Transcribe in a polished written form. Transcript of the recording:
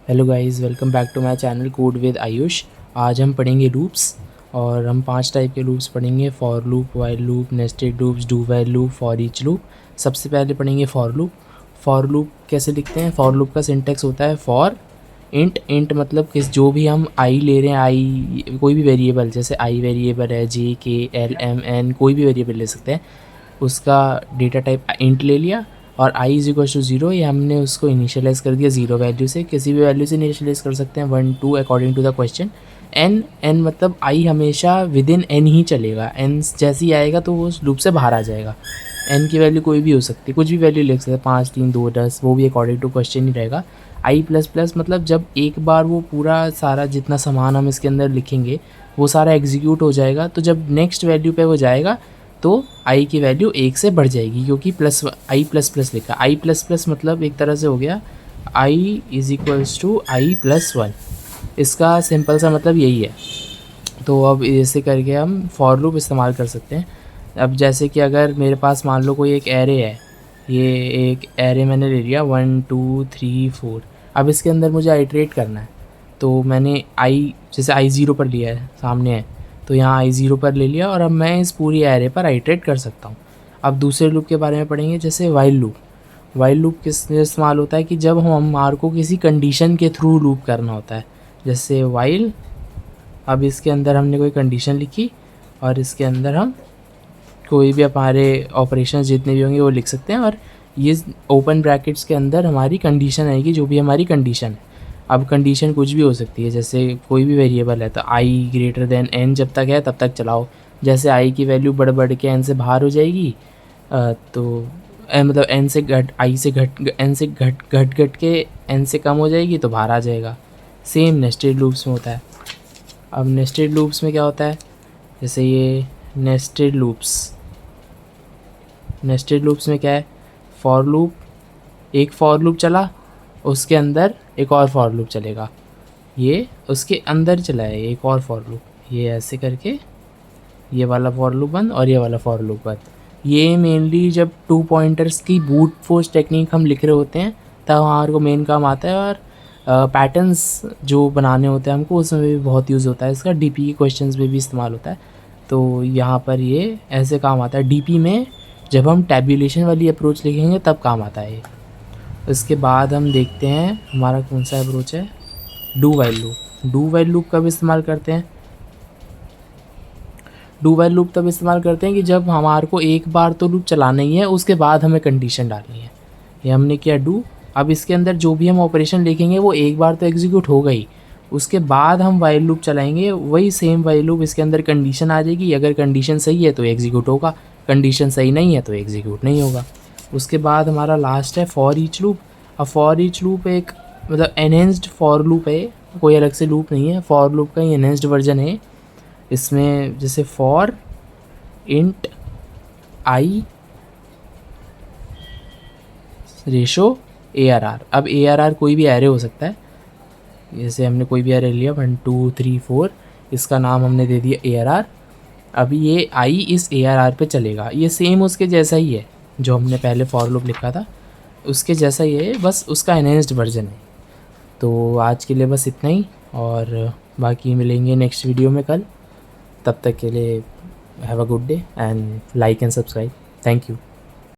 Hello guys, welcome back to my channel code with Ayush. आज हम पढ़ेंगे लूप्स और हम 5 टाइप के लूप्स पढ़ेंगे। For loop, while loop, nested loops, do while loop, for each loop. सबसे पहले पढ़ेंगे फॉर लूप। फॉर लूप कैसे लिखते हैं? फॉर लूप का सिंटेक्स होता है फॉर इंट। इंट मतलब किस जो भी हम आई ले रहे हैं, आई कोई भी वेरिएबल, जैसे आई वेरिएबल है, जे के एल एम एन, कोई भी वेरिएबल ले सकते हैं। उसका डेटा टाइप इंट ले लिया और i इज इक्वल टू 0, ये हमने उसको इनिशियलाइज़ कर दिया 0 वैल्यू से। किसी भी वैल्यू से इनिशियलाइज़ कर सकते हैं, 1 2 according to the question. n मतलब i हमेशा विद इन n ही चलेगा। n जैसे ही आएगा तो वो उस लूप से बाहर आ जाएगा। n की वैल्यू कोई भी हो सकती है, कुछ भी वैल्यू लिख सकते हैं, 5 3 2 10, वो भी अकॉर्डिंग टू क्वेश्चन ही रहेगा। i प्लस प्लस मतलब जब एक बार वो पूरा सारा जितना सामान हम इसके अंदर लिखेंगे वो सारा एग्जीक्यूट हो जाएगा, तो जब नेक्स्ट वैल्यू पे वो जाएगा तो i की वैल्यू 1 से बढ़ जाएगी, क्योंकि i प्लस प्लस लिखा। i प्लस प्लस मतलब एक तरह से हो गया i is equals to i plus 1। इसका सिंपल सा मतलब यही है। तो अब ऐसे करके हम फॉर लूप इस्तेमाल कर सकते हैं। अब जैसे कि अगर मेरे पास मान लो कोई एक एरे है, ये एक एरे मैंने ले लिया 1 2 3 4। अब इसके अंदर मुझे आइट्रेट करना है, तो मैंने जैसे आई ज़ीरो पर लिया है, सामने है, तो यहाँ आई ज़ीरो पर ले लिया और अब मैं इस पूरी एरे पर आइट्रेट कर सकता हूँ। अब दूसरे लूप के बारे में पढ़ेंगे, जैसे वाइल लूप। वाइल लूप किस लिए इस्तेमाल होता है कि जब हमारे को किसी कंडीशन के थ्रू लूप करना होता है, जैसे वाइल। अब इसके अंदर हमने कोई कंडीशन लिखी और इसके अंदर हम कोई भी हमारे ऑपरेशन जितने भी होंगे वो लिख सकते हैं, और ये ओपन ब्रैकेट्स के अंदर हमारी कंडीशन आएगी, जो भी हमारी कंडीशन है। अब कंडीशन कुछ भी हो सकती है, जैसे कोई भी वेरिएबल है तो आई ग्रेटर देन एन जब तक है तब तक चलाओ। जैसे आई की वैल्यू बढ़ बढ़ के एन से बाहर हो जाएगी, तो मतलब एन से घट आई से घट एन से घट के एन से कम हो जाएगी तो बाहर आ जाएगा। सेम नेस्टेड लूप्स में होता है। अब नेस्टेड लूप्स में क्या होता है, जैसे ये नेस्टेड लूप्स में क्या है, फॉर लूप, एक फॉर लूप चला, उसके अंदर एक और फॉर लूप चलेगा, ये उसके अंदर चला है एक और फॉर लूप, ये ऐसे करके ये वाला फॉर लूप बंद और ये वाला फॉर लूप बंद। ये मेनली जब 2 पॉइंटर्स की बूट फोर्स टेक्निक हम लिख रहे होते हैं तब हमारे को मेन काम आता है। और पैटर्न्स जो बनाने होते हैं हमको, उसमें भी बहुत यूज़ होता है इसका। डीपी के क्वेश्चंस में भी इस्तेमाल होता है, तो यहाँ पर ये ऐसे काम आता है। डीपी में जब हम टैब्यूलेशन वाली अप्रोच लिखेंगे तब काम आता है ये। उसके बाद हम देखते हैं हमारा कौन सा अप्रोच है, do while loop. Do while loop कब इस्तेमाल करते हैं? डू वाइल लूप तब इस्तेमाल करते हैं कि जब हमारे को एक बार तो लूप चलाना ही है, उसके बाद हमें कंडीशन डालनी है। ये हमने किया डू। अब इसके अंदर जो भी हम ऑपरेशन लिखेंगे वो एक बार तो एग्जीक्यूट हो गई, उसके बाद हम वाइल लूप चलाएंगे, वही सेम वाइल लूप, इसके अंदर कंडीशन आ जाएगी। अगर कंडीशन सही है तो एग्जीक्यूट होगा, कंडीशन सही नहीं है तो एग्जीक्यूट नहीं होगा। उसके बाद हमारा लास्ट है फॉर ईच लूप। अब फॉर ईच लूप एक मतलब एनहेंस्ड फॉर लूप है, कोई अलग से लूप नहीं है, फॉर लूप का ही एनहेंस्ड वर्जन है। इसमें जैसे for int I ratio ARR। अब ARR कोई भी एरे हो सकता है, जैसे हमने कोई भी एरे लिया 1 2 3 4, इसका नाम हमने दे दिया ARR। अभी ये आई इस ARR पे चलेगा, ये सेम उसके जैसा ही है जो हमने पहले फॉर लूप लिखा था, उसके जैसा ही है, बस उसका एनहेंस्ड वर्जन है। तो आज के लिए बस इतना ही, और बाकी मिलेंगे नेक्स्ट वीडियो में कल। तब तक के लिए have a good day and like and subscribe. Thank you.